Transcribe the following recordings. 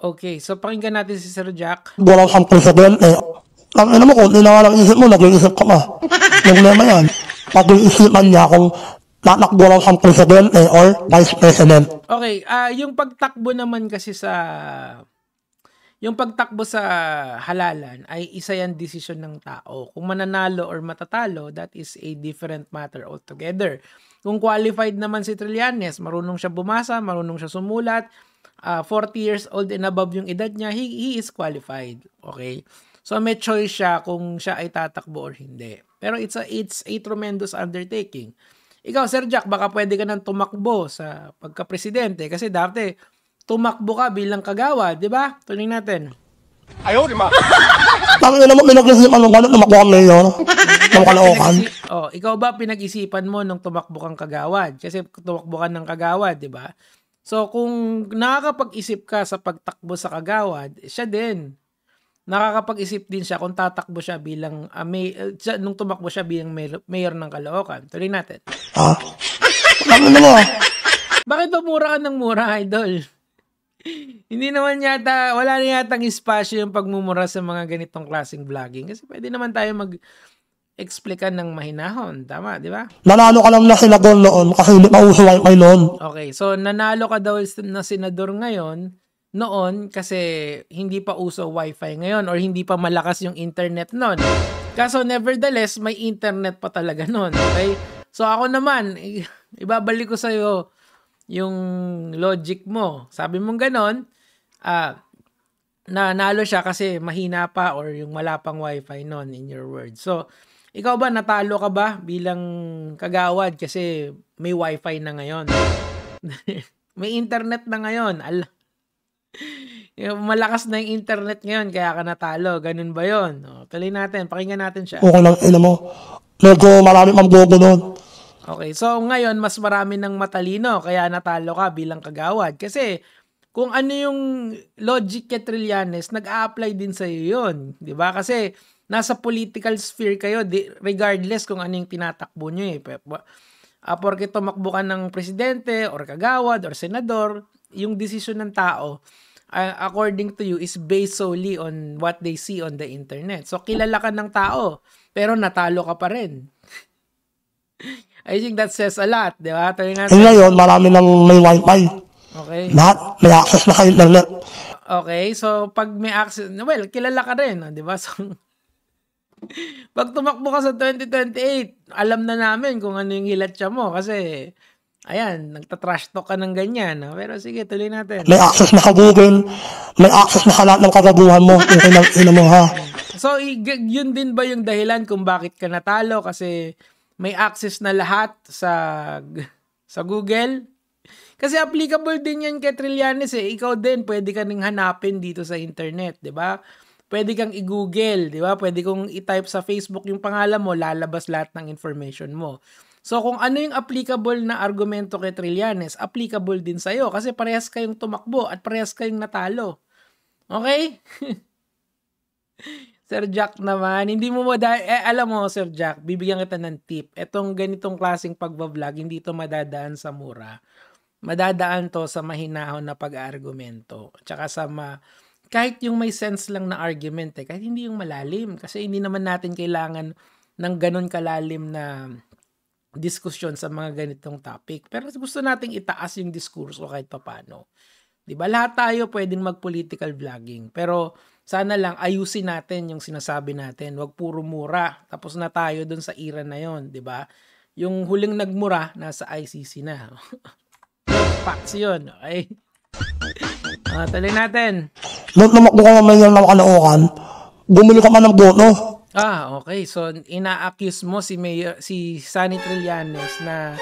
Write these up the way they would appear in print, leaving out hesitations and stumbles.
Okay, so pakinggan natin si Sir Jack. Walang siyang presidente. Ang ina mo, kung ina lang isip mo, nag-iisip ka pa. Problema yan. Pag-iisipan niya kung tatakbo lang siyang presidente or vice president. Okay, yung pagtakbo naman kasi yung pagtakbo sa halalan ay isa yan desisyon ng tao. Kung mananalo or matatalo, that is a different matter altogether. Kung qualified naman si Trillanes, marunong siya bumasa, marunong siya sumulat, 40 years old and above yung edad niya, he is qualified. Okay? So may choice siya kung siya ay tatakbo or hindi. Pero it's a tremendous undertaking. Ikaw, Sir Jack, baka pwede ka nang tumakbo sa pagka-presidente kasi dati tumakbo ka bilang kagawad, di ba? Tuloy natin. Ayaw, di ma. Ang ina mo, pinag-isipan mo gano'n, tumakbo kang mayor. Ng Caloocan. Ikaw ba pinag-isipan mo nung tumakbo kang kagawad? Kasi tumakbo ka ng kagawad, di ba? So, kung nakakapag-isip ka sa pagtakbo sa kagawad, siya din. Nakakapag-isip din siya kung tatakbo siya bilang nung tumakbo siya bilang mayor ng Caloocan. Tuloy natin. Ang ina mo. Bakit ba mura ka ng mura, idol? Hindi naman yata, wala na yatang espasyo yung pagmumura sa mga ganitong klaseng vlogging. Kasi pwede naman tayo mag-explican ng mahinahon. Tama, di ba? Nanalo ka lang na senador noon kasi hindi pa uso wifi noon. Okay, so nanalo ka daw na senador noon kasi hindi pa uso wifi ngayon or hindi pa malakas yung internet noon. Kaso nevertheless, may internet pa talaga noon. Okay? So ako naman, ibabalik ko sa'yo yung logic mo. Sabi mong ganon, nanalo siya kasi mahina pa or yung wala pang wifi noon in your words. So, ikaw ba, natalo ka ba bilang kagawad kasi may wifi na ngayon? May internet na ngayon. Malakas na yung internet ngayon kaya ka natalo. Ganun ba yun? Tuloy natin. Pakinggan natin siya. Okay lang, ina mo. Medyo marami pang bobo noon. Okay, so ngayon mas marami ng matalino kaya natalo ka bilang kagawad. Kasi kung ano yung logic kay Trillanes, nag-a-apply din sa iyo yun. Di ba? Kasi nasa political sphere kayo, regardless kung ano yung tinatakbo nyo eh. Porque tumakbo ka ng presidente or kagawad or senador, yung desisyon ng tao, according to you, is based solely on what they see on the internet. So kilala ka ng tao, pero natalo ka pa rin. I think that says a lot, di ba? Ngayon, marami nang may wifi. Okay. Lahat, may access na sa internet. Okay, so pag may access, well, kilala ka rin, di ba? So, pag tumakbo ka sa 2028, alam na namin kung ano yung hilatsa mo kasi, ayan, nagtatrash talk ka ng ganyan. No? Pero sige, tuloy natin. May access na sa Google, may access na sa lahat ng kagaguhan mo. Ina mo, ha? So, yun din ba yung dahilan kung bakit ka natalo? Kasi may access na lahat sa Google. Kasi applicable din yan kay Trillanes eh. Ikaw din, pwede ka ning hanapin dito sa internet, di ba? Pwede kang i-Google, di ba? Pwede kong i-type sa Facebook yung pangalan mo, lalabas lahat ng information mo. So kung ano yung applicable na argumento kay Trillanes, applicable din sa'yo kasi parehas kayong tumakbo at parehas kayong natalo. Okay? Sir Jack naman, hindi mo alam mo Sir Jack, bibigyan kita ng tip. Etong ganitong klaseng pagbablog, hindi to madadaan sa mura. Madadaan to sa mahinahon na pag-argumento. Tsaka sa kahit yung may sense lang na argument kahit hindi yung malalim. Kasi hindi naman natin kailangan ng ganun kalalim na diskusyon sa mga ganitong topic. Pero gusto nating itaas yung diskurso kahit papano. Diba? Lahat tayo pwedeng mag-political vlogging. Pero sana lang ayusin natin yung sinasabi natin. Huwag puro mura. Tapos na tayo dun sa era na yon, diba? Yung huling nagmura, nasa ICC na. Facts yun. Okay? Tuloy natin. Nung tumakbo ka naman yung Caloocan, bumili ka man ng boto. Okay. So, ina-accuse mo si Sunny Trillanes na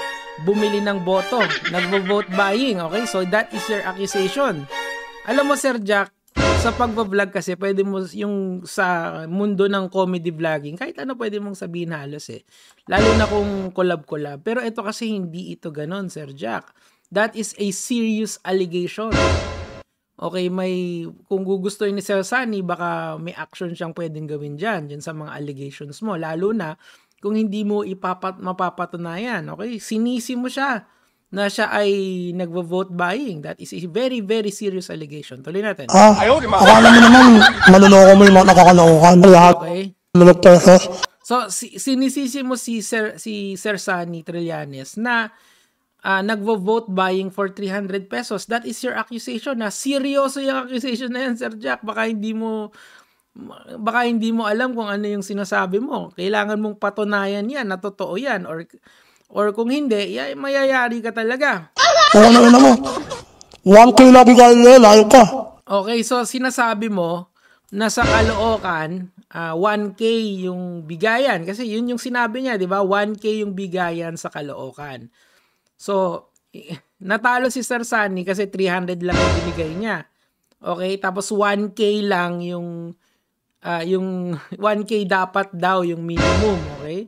bumili ng boto. Nagvo-vote buying. Okay? So, that is your accusation. Alam mo, Sir Jack, sa pagbablog kasi, pwede mo yung sa mundo ng comedy vlogging, kahit ano pwede mong sabihin halos eh. Lalo na kung collab-collab. Pero ito kasi hindi ito ganon, Sir Jack. That is a serious allegation. Okay, kung gugustuhin ni Sir Sunny, baka may action siyang pwedeng gawin dyan sa mga allegations mo. Lalo na kung hindi mo mapapatunayan. Okay, sinisi mo siya na siya ay nagvo-vote buying. That is a very, very serious allegation. Tuloy natin. Akala mo naman, maluloko mo yung mga nakakalokan. Lahat, Okay. pesos. So, sinisisi mo si Sir Sunny Trillanes na nagvo-vote buying for 300 pesos. That is your accusation na seryoso yung accusation na yan, Sir Jack. Baka hindi mo alam kung ano yung sinasabi mo. Kailangan mong patunayan yan na totoo yan. Or kung hindi, mayayari ka talaga. Oo na mo. 1K na bigay nila, layo ka. Okay, so sinasabi mo na sa Caloocan, 1K yung bigayan. Kasi yun yung sinabi niya, di ba? 1K yung bigayan sa Caloocan. So, natalo si Sir Sunny kasi 300 lang yung binigay niya. Okay, tapos 1K lang yung 1K dapat daw yung minimum, okay?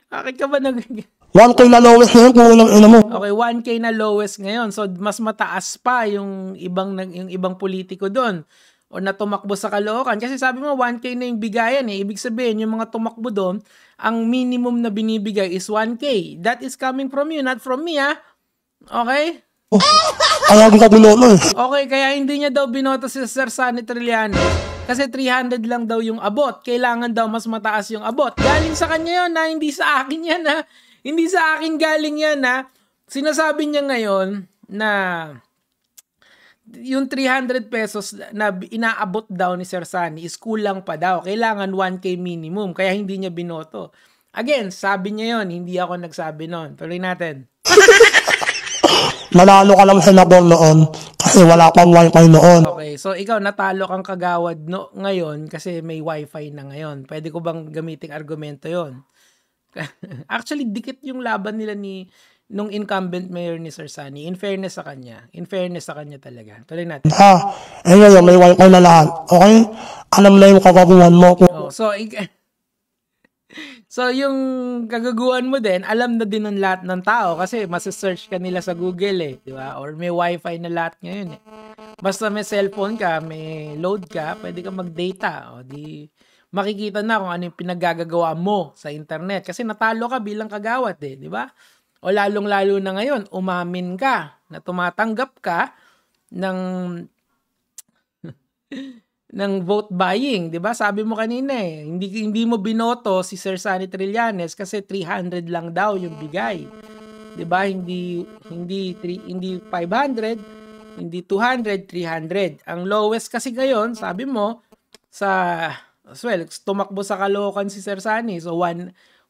Bakit ka ba 1K na lowest na yun, kung ilang ina mo. Okay, 1K na lowest ngayon. So, mas mataas pa yung ibang politiko doon o na tumakbo sa Caloocan. Kasi sabi mo, 1K na yung bigayan eh. Ibig sabihin, yung mga tumakbo doon, ang minimum na binibigay is 1K. That is coming from you, not from me, ah. Okay? Ayaw ka binoto eh. Okay, kaya hindi niya daw binoto si Sir Sunny Trillanes kasi 300 lang daw yung abot. Kailangan daw mas mataas yung abot. Galing sa kanya yun na hindi sa akin yan ha. Hindi sa akin galing yan ha. Sinasabi niya ngayon na yung 300 pesos na inaabot daw ni Sir Sunny is kulang pa daw. Kailangan 1K minimum kaya hindi niya binoto. Again, sabi niya yon, hindi ako nagsabi nun. Tuloy natin. Nanalo ka lang sa labor noon kasi wala pang wifi noon. Okay, so ikaw natalo kang kagawad ngayon kasi may wifi na ngayon. Pwede ko bang gamiting argumento yon? Actually, dikit yung laban nila nung incumbent mayor ni Sir Sunny. In fairness sa kanya. In fairness sa kanya talaga. Tuloy natin. Ngayon, may wifi na lahat. Okay? Alam na yung kagaguhan mo. So, yung kagaguhan mo din, alam na din ng lahat ng tao kasi masa-search ka nila sa Google eh, di ba? Or may wifi na lahat ngayon eh. Basta may cellphone ka, may load ka, pwede ka mag-data. O di makikita na kung ano yung pinaggagawa mo sa internet. Kasi natalo ka bilang kagawad eh, di ba? O lalong-lalo na ngayon, umamin ka na tumatanggap ka ng vote buying, 'di ba? Sabi mo kanina eh, hindi mo binoto si Sir Sunny Trillanes kasi 300 lang daw yung bigay. 'Di ba? Hindi 500, hindi 200, 300. Ang lowest kasi ngayon, sabi mo tumakbo sa Caloocan si Sir Sunny. So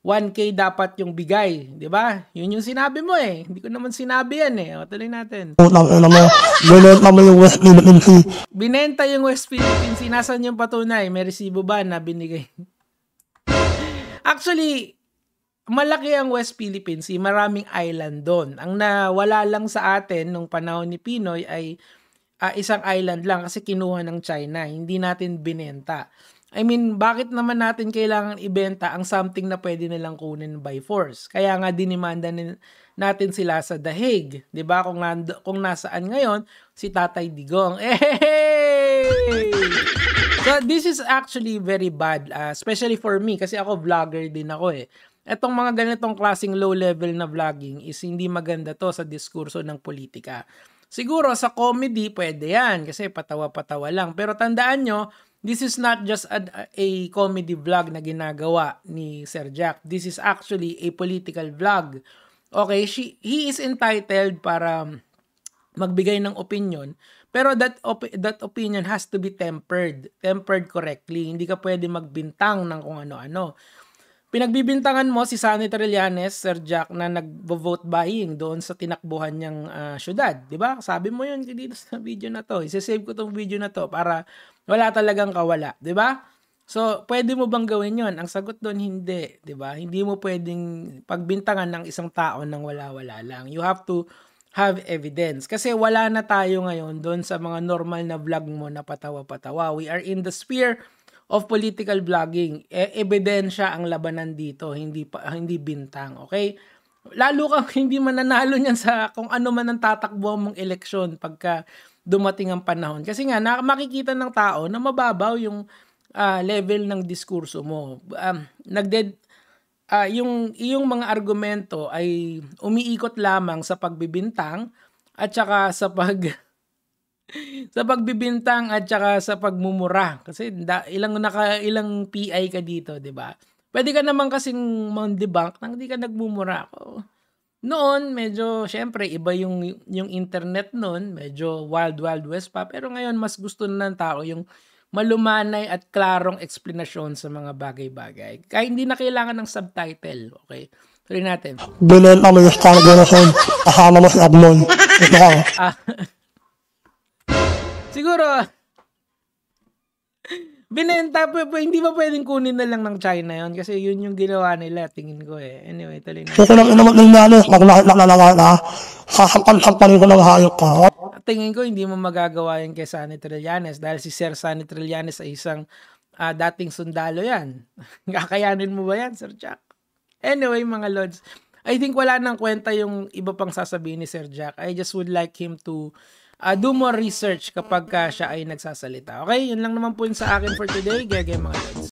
1K dapat yung bigay, 'di ba? Yun yung sinabi mo eh. Hindi ko naman sinabi yan eh. O, tuloy natin. Binenta mo yung West Philippine Sea. Binenta yung West Philippine Sea. Nasaan yung patunay? May resibo ba na binigay? Actually, malaki ang West Philippine Sea. Maraming island doon. Ang nawala lang sa atin nung panahon ni Pinoy ay isang island lang kasi kinuha ng China. Hindi natin binenta. I mean, bakit naman natin kailangan ibenta ang something na pwede nilang kunin by force? Kaya nga dinimanda natin sila sa The Hague. 'Di ba? Kung nasaan ngayon si Tatay Digong. So this is actually very bad, especially for me kasi ako vlogger din ako eh. Etong mga ganitong klaseng low level na vlogging is hindi maganda to sa diskurso ng politika. Siguro sa comedy pwede yan kasi patawa-patawa lang. Pero tandaan nyo, this is not just a comedy vlog na ginagawa ni Sir Jack. This is actually a political vlog. Okay, he is entitled para magbigay ng opinion, pero that opinion has to be tempered correctly. Hindi ka pwede magbintang ng kung ano-ano. Pinagbibintangan mo si Sunny Trillanes, Sir Jack, na nag-vote buying doon sa tinakbuhan niyang syudad. Diba? Sabi mo yun dito sa video na to. Isasave ko tong video na to para wala talagang kawala. Diba? So, pwede mo bang gawin yon? Ang sagot doon, hindi. Diba? Hindi mo pwedeng pagbintangan ng isang tao nang wala-wala lang. You have to have evidence. Kasi wala na tayo ngayon doon sa mga normal na vlog mo na patawa-patawa. We are in the sphere of political vlogging. Ebidensya ang labanan dito, hindi bintang, okay? Lalo kang hindi mananalo niyan sa kung ano man ang tatakbo mong eleksyon pagka dumating ang panahon. Kasi nga makikita ng tao na mababaw yung level ng diskurso mo. yung mga argumento ay umiikot lamang sa pagbibintang at saka sa sa pagbibintang at saka sa pagmumura. Kasi ilang PI ka dito, 'di ba? Pwede ka naman kasing mang-debunk nang hindi ka nagmumura. Noon medyo syempre iba yung internet noon, medyo wild west pa, pero ngayon mas gusto na ng tao yung malumanay at klarong eksplanasyon sa mga bagay-bagay. Kaya hindi na kailangan ng subtitle, okay? Tuloy natin. Binenta mo yung Star Generation, kasama mo si Admon. Ito ka. Siguro, binenta hindi ba pwedeng kunin na lang ng China yon kasi yun yung ginawa nila, tingin ko eh. Anyway, tuloy natin. Kung lang inamat ng nanay, pag nakita na, sasampan-sampanin ko ng hayop ka. Tingin ko hindi mo magagawa yan kay Sunny Trillanes dahil si Sir Sunny Trillanes ay isang dating sundalo yan. Kakayanin mo ba yan, Sir Jack? Anyway, mga Lods, I think wala nang kwenta yung iba pang sasabihin ni Sir Jack. I just would like him to do more research kapag siya ay nagsasalita. Okay, yun lang naman po yun sa akin for today. Gege, mga Lods.